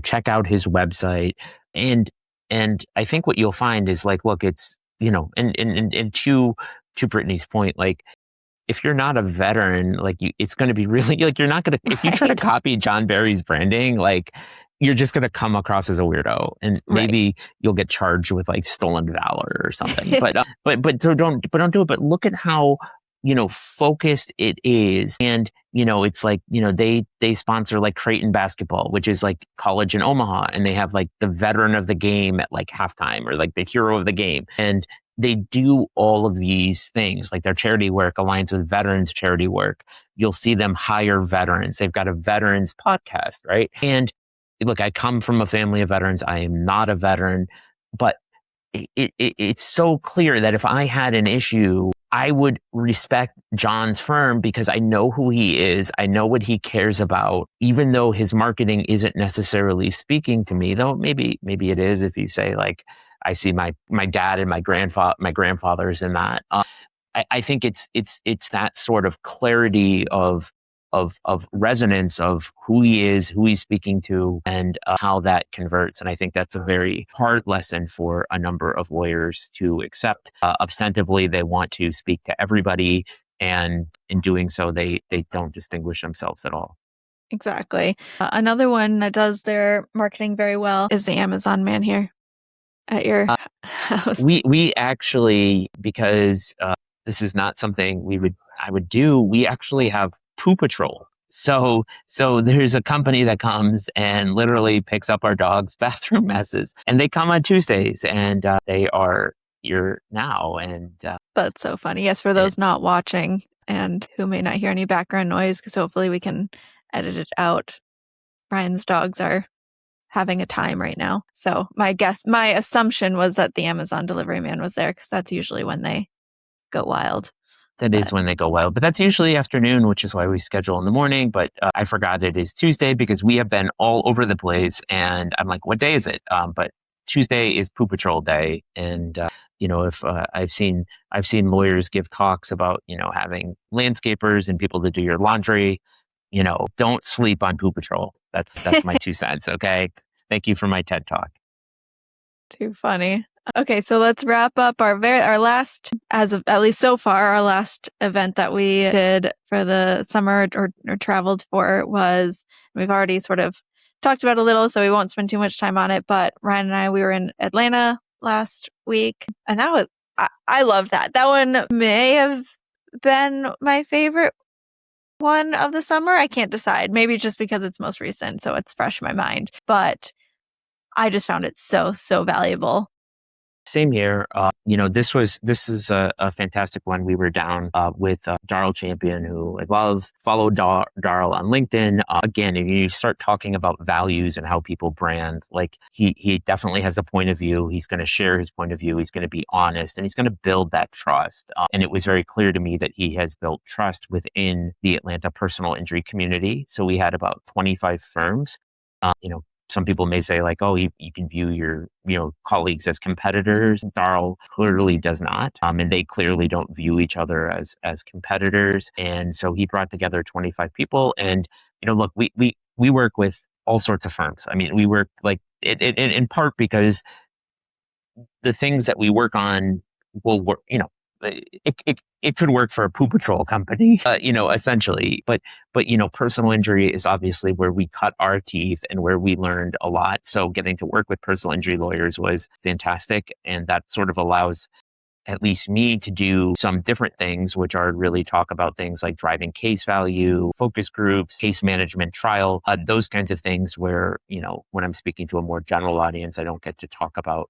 check out his website. And I think what you'll find is like, look, it's, and to Brittany's point, like, if you're not a veteran, like it's going to be really like, you're not going to, if you try to copy John Barry's branding, like you're just going to come across as a weirdo and maybe you'll get charged with like stolen valor or something, so don't do it. But look at how, focused it is. And, it's like, they sponsor like Creighton basketball, which is like college in Omaha. And they have like the veteran of the game at like halftime or like the hero of the game. And they do all of these things, like their charity work aligns with veterans charity work. You'll see them hire veterans. They've got a veterans podcast, right? And look, I come from a family of veterans. I am not a veteran, but it's so clear that if I had an issue, I would respect John's firm because I know who he is. I know what he cares about, even though his marketing isn't necessarily speaking to me, though maybe it is if you say like, I see my dad and my grandfathers in that. I think it's that sort of clarity of resonance of who he is, who he's speaking to, and how that converts. And I think that's a very hard lesson for a number of lawyers to accept. Ostensibly, they want to speak to everybody, and in doing so, they don't distinguish themselves at all. Exactly. Another one that does their marketing very well is the Amazon man here at your house. We actually, because this is not something I would do, we actually have Poo Patrol. So there's a company that comes and literally picks up our dog's bathroom messes, and they come on Tuesdays, and they are here now. And that's so funny. Yes, for those not watching and who may not hear any background noise, because hopefully we can edit it out. Brian's dogs are having a time right now. So my assumption was that the Amazon delivery man was there because that's usually when they go wild. That is when they go wild, but that's usually afternoon, which is why we schedule in the morning. But I forgot it is Tuesday because we have been all over the place, and I'm like, what day is it? But Tuesday is Poo Patrol Day, and if I've seen lawyers give talks about having landscapers and people to do your laundry. Don't sleep on Poo Patrol. That's my 2 cents. Okay, thank you for my TED Talk. Too funny. Okay, so let's wrap up our last, as of at least so far, our last event that we did for the summer or traveled for was, we've already sort of talked about a little, so we won't spend too much time on it, but Ryan and I, we were in Atlanta last week, and that was, I loved that. That one may have been my favorite one of the summer. I can't decide. Maybe just because it's most recent, so it's fresh in my mind, but I just found it so valuable. Same here. This is a fantastic one. We were down with Darrell Champion, who I love. Follow Darrell on LinkedIn. Again, if you start talking about values and how people brand, like he definitely has a point of view. He's going to share his point of view. He's going to be honest, and he's going to build that trust. And it was very clear to me that he has built trust within the Atlanta personal injury community. So we had about 25 firms. Some people may say like, oh, you can view your, colleagues as competitors. Darrell clearly does not. And they clearly don't view each other as competitors. And so he brought together 25 people. And, look, we work with all sorts of firms. I mean, we work like in part because the things that we work on will work, it could work for a poo patrol company, essentially. But personal injury is obviously where we cut our teeth and where we learned a lot. So getting to work with personal injury lawyers was fantastic. And that sort of allows at least me to do some different things, which are really talk about things like driving case value, focus groups, case management, trial, those kinds of things where, when I'm speaking to a more general audience, I don't get to talk about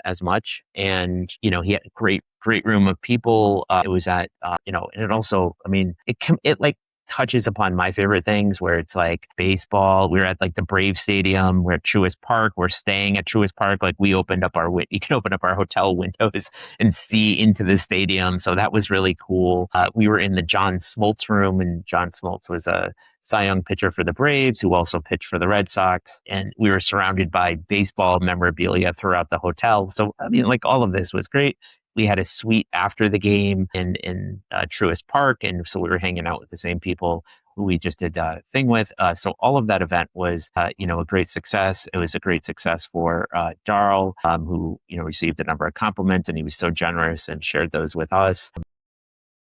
as much. And, he had a great room of people. It was at, and it also, I mean, it like touches upon my favorite things where it's like baseball. We're at like the Brave Stadium. We're at Truist Park. We're staying at Truist Park. Like you can open up our hotel windows and see into the stadium. So that was really cool. We were in the John Smoltz room, and John Smoltz was a Cy Young pitcher for the Braves, who also pitched for the Red Sox. And we were surrounded by baseball memorabilia throughout the hotel. So, I mean, like all of this was great. We had a suite after the game in Truist Park. And so we were hanging out with the same people who we just did a thing with. So all of that event was, a great success. It was a great success for Darrell, who, received a number of compliments, and he was so generous and shared those with us.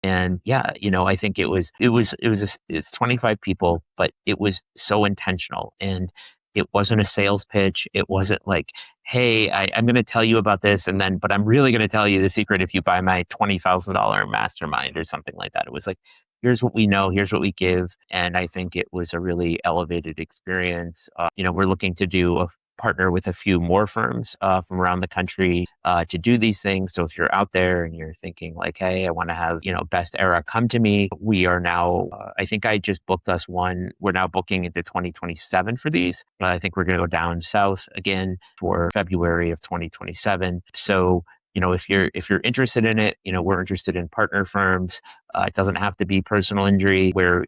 And yeah, I think it's 25 people, but it was so intentional, and it wasn't a sales pitch. It wasn't like, hey, I'm going to tell you about this, but I'm really going to tell you the secret if you buy my $20,000 mastermind or something like that. It was like, here's what we know, here's what we give. And I think it was a really elevated experience. We're looking to partner with a few more firms from around the country to do these things. So if you're out there and you're thinking like, hey, I want to have, Best Era come to me, we are now, I think I just booked us one. We're now booking into 2027 for these. I think we're going to go down south again for February of 2027. So if you're interested in it, we're interested in partner firms. It doesn't have to be personal injury where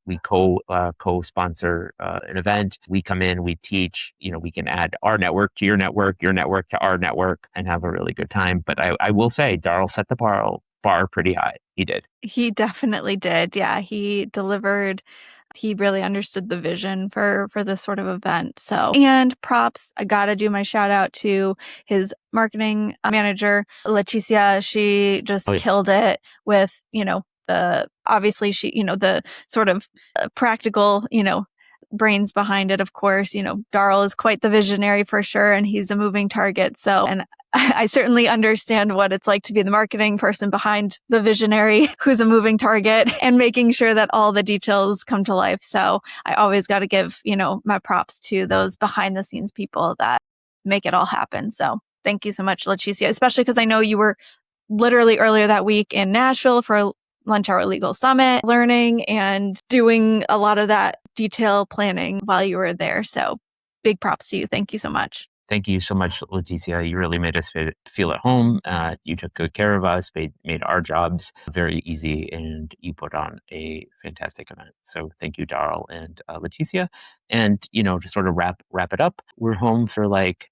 we co-sponsor an event. We come in, we teach, we can add our network to your network to our network, and have a really good time. But I will say, Darrell set the bar pretty high. He did. He definitely did. Yeah, he delivered. He really understood the vision for this sort of event. So, and props, I gotta do my shout out to his marketing manager, Leticia. She just killed it with, obviously she, the sort of practical, brains behind it, of course. Darrell is quite the visionary for sure, and he's a moving target. So, and I certainly understand what it's like to be the marketing person behind the visionary who's a moving target and making sure that all the details come to life. So I always got to give, my props to those behind the scenes people that make it all happen. So thank you so much, Leticia, especially because I know you were literally earlier that week in Nashville for Lunch Hour Legal Summit, learning and doing a lot of that detail planning while you were there. So big props to you. Thank you so much. Thank you so much, Leticia. You really made us feel at home. You took good care of us, made our jobs very easy, and you put on a fantastic event. So thank you, Darrell and Leticia. And, to sort of wrap it up, we're home for like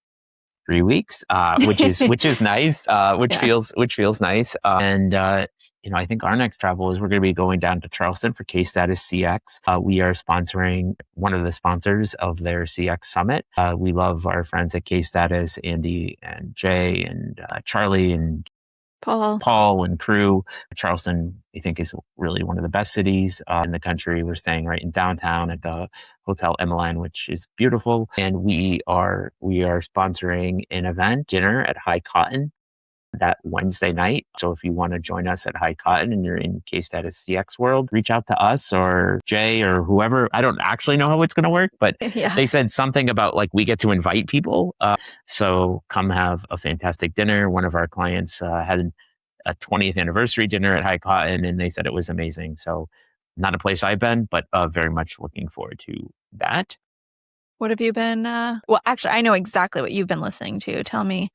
3 weeks, which is nice, which feels nice. I think our next travel is we're going to be going down to Charleston for Case Status CX. We are sponsoring one of the sponsors of their CX Summit. We love our friends at Case Status, Andy and Jay and Charlie and Paul and crew. Charleston, I think, is really one of the best cities in the country. We're staying right in downtown at the Hotel Emmeline, which is beautiful. And we are sponsoring an event, dinner at High Cotton. that Wednesday night. So if you want to join us at High Cotton and you're in K-Status CX world, reach out to us or Jay or whoever. I don't actually know how it's going to work, but Yeah. they said something about like we get to invite people. So come have a fantastic dinner. One of our clients had a 20th anniversary dinner at High Cotton, and they said it was amazing. So not a place I've been, but very much looking forward to that. What have you been? Well, actually, I know exactly what you've been listening to. Tell me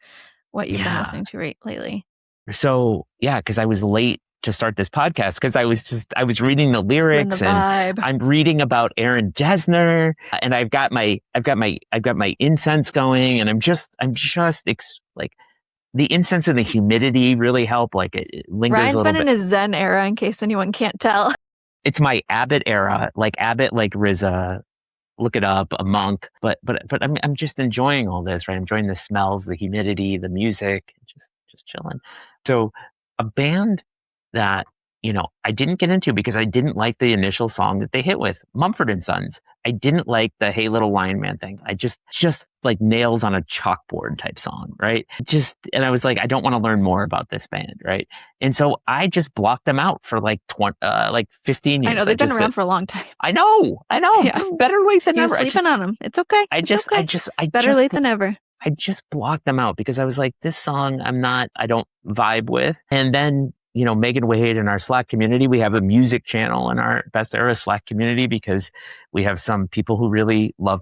what you've been listening to lately. So yeah, because I was late to start this podcast because I was reading the lyrics and I'm reading about Aaron Dessner and I've got my incense going and I'm just like the incense and the humidity really help. Like it lingers Ryan's a little been in his Zen era, in case anyone can't tell. It's my Abbott era, like Abbott, like RZA. Look it up, a monk. But I'm just enjoying all this, right? I'm enjoying the smells, the humidity, the music, just chilling. So a band that, I didn't get into because I didn't like the initial song that they hit with, Mumford and Sons. I didn't like the Hey Little Lion Man thing. I just like nails on a chalkboard type song, right? And I was like, I don't want to learn more about this band, right? And so I just blocked them out for like 15 years. I know they've been around for a long time. I know. Yeah. Better late than never. You're sleeping on them. It's okay. Better late than ever. I just blocked them out because I was like, this song, I don't vibe with. And then, Megan Wade in our Slack community, we have a music channel in our Best Era Slack community because we have some people who really love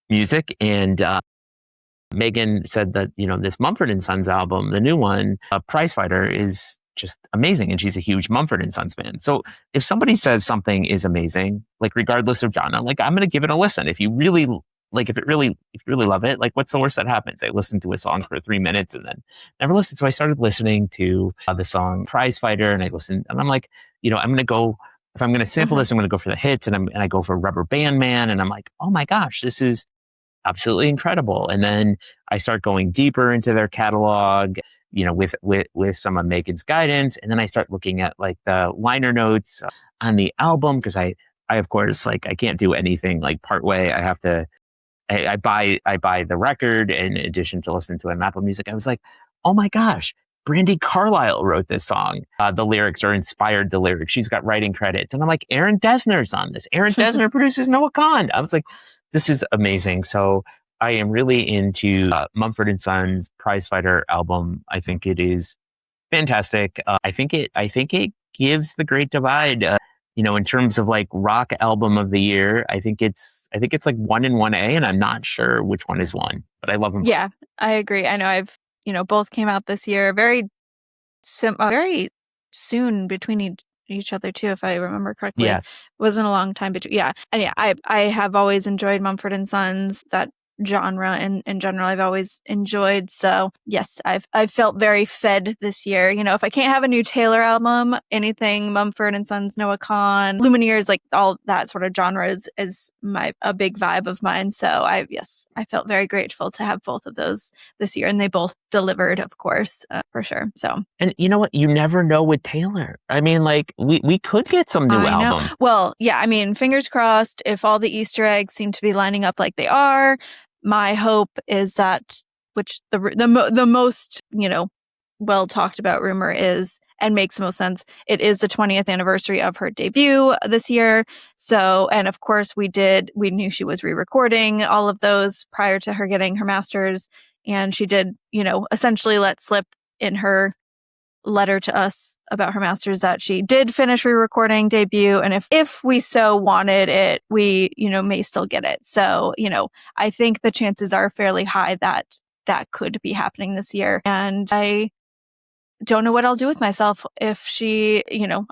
music. And Megan said that, this Mumford and Sons album, the new one, Prizefighter, is just amazing. And she's a huge Mumford and Sons fan. So if somebody says something is amazing, like regardless of genre, like I'm going to give it a listen. If you really if you really love it, like what's the worst that happens? I listened to a song for 3 minutes and then never listened. So I started listening to the song Prizefighter and I listened and I'm like, I'm going to go, if I'm going to sample this, I'm going to go for the hits and I go for Rubber Band Man. And I'm like, oh my gosh, this is absolutely incredible. And then I start going deeper into their catalog, with some of Megan's guidance. And then I start looking at like the liner notes on the album. Cause I of course, like I can't do anything like partway. I have to, I buy the record in addition to listening to it on Apple Music. I was like, oh my gosh, Brandi Carlile wrote this song. The lyrics are inspired the lyrics. She's got writing credits. And I'm like, Aaron Dessner's on this. Aaron Dessner produces Noah Kahan. I was like, this is amazing. So I am really into Mumford and Sons Prizefighter album. I think it is fantastic. I think it gives the Great Divide. In terms of like rock album of the year, I think it's like 1 and 1A, and I'm not sure which one is one, but I love them. Yeah, I agree. I know both came out this year, very soon between each other too, if I remember correctly. Yes, wasn't a long time between. Yeah, and yeah, I have always enjoyed Mumford and Sons. That genre and in general I've always enjoyed. So yes, I've felt very fed this year. If I can't have a new Taylor album, anything Mumford and Sons, Noah Kahan, Lumineers, like all that sort of genre is a big vibe of mine. So I felt very grateful to have both of those this year, and they both delivered, of course, for sure. So, and you know what? You never know with Taylor. I mean, like we could get some new album. Well, yeah. I mean, fingers crossed. If all the Easter eggs seem to be lining up like they are. My hope is that, which the most, well talked about rumor is, and makes the most sense, it is the 20th anniversary of her debut this year. So, and of course we knew she was re-recording all of those prior to her getting her master's. And she did, essentially let slip in her letter to us about her master's that she did finish re-recording debut, and if we so wanted it, we may still get it. So I think the chances are fairly high that could be happening this year, and I don't know what I'll do with myself if she,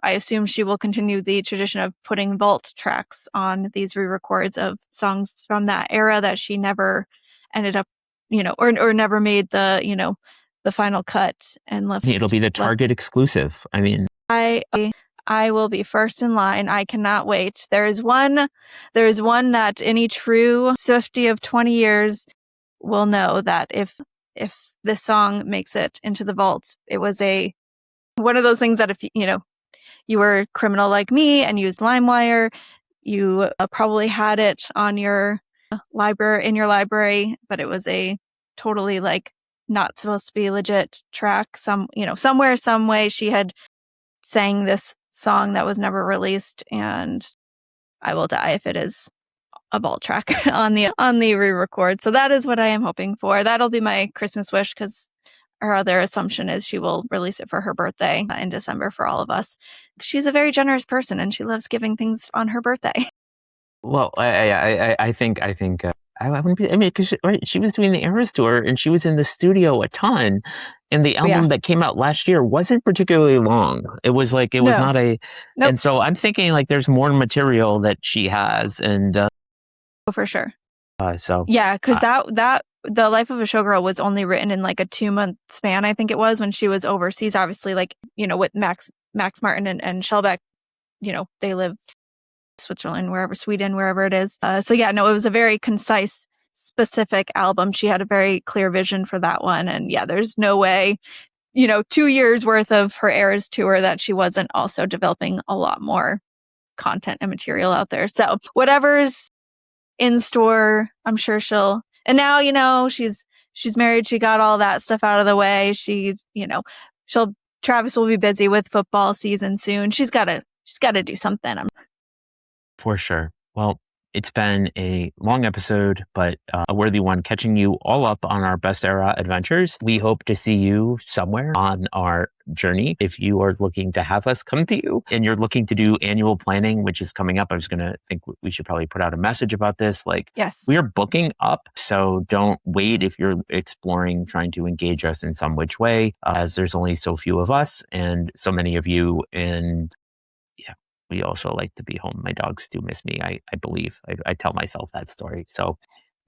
I assume she will continue the tradition of putting vault tracks on these re-records of songs from that era that she never ended up, or never made the final cut and left. It'll be the Target exclusive. I mean, I will be first in line. I cannot wait. There is one that any true Swiftie of 20 years will know that if this song makes it into the vault, it was one of those things that if you were a criminal like me and used LimeWire, you probably had it on your library, but it was a totally like not supposed to be legit track. Somewhere, some way she had sang this song that was never released, and I will die if it is a vault track on the re-record. So that is what I am hoping for. That'll be my Christmas wish, because her other assumption is she will release it for her birthday in December for all of us. She's a very generous person, and she loves giving things on her birthday. Well, I think I wouldn't be. I mean, because she was doing the Eras tour, and she was in the studio a ton. And the album that came out last year wasn't particularly long. It was like was not a. Nope. And so I'm thinking like there's more material that she has, and for sure. So yeah, because that The Life of a Showgirl was only written in like a 2-month span, I think it was, when she was overseas. Obviously, like, you know, with Max Martin and Shellback, you know, they live Switzerland, Sweden, wherever it is. So yeah, no, it was a very concise, specific album. She had a very clear vision for that one. And yeah, there's no way, you know, 2 years worth of her Eras tour that she wasn't also developing a lot more content and material out there. So whatever's in store, I'm sure she'll. And now, you know, she's married. She got all that stuff out of the way. Travis will be busy with football season soon. She's got to do something. For sure. Well, it's been a long episode, but a worthy one, catching you all up on our best era adventures. We hope to see you somewhere on our journey. If you are looking to have us come to you and you're looking to do annual planning, which is coming up, I was going to think we should probably put out a message about this. Like, yes, we are booking up. So don't wait if you're exploring, trying to engage us in some which way, as there's only so few of us and so many of you. And yeah, we also like to be home. My dogs do miss me. I believe. I tell myself that story. So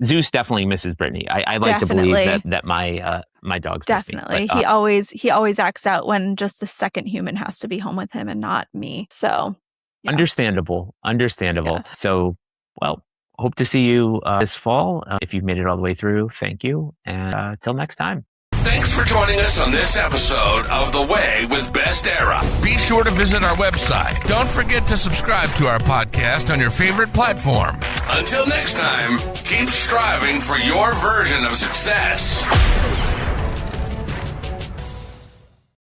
Zeus definitely misses Brittany. I like to believe that my dogs definitely miss me. But, he always acts out when just the second human has to be home with him and not me. So yeah. Understandable. Yeah. So, well, hope to see you this fall. If you've made it all the way through, thank you. And till next time. Thanks for joining us on this episode of The Way with Best Era. Be sure to visit our website. Don't forget to subscribe to our podcast on your favorite platform. Until next time, keep striving for your version of success.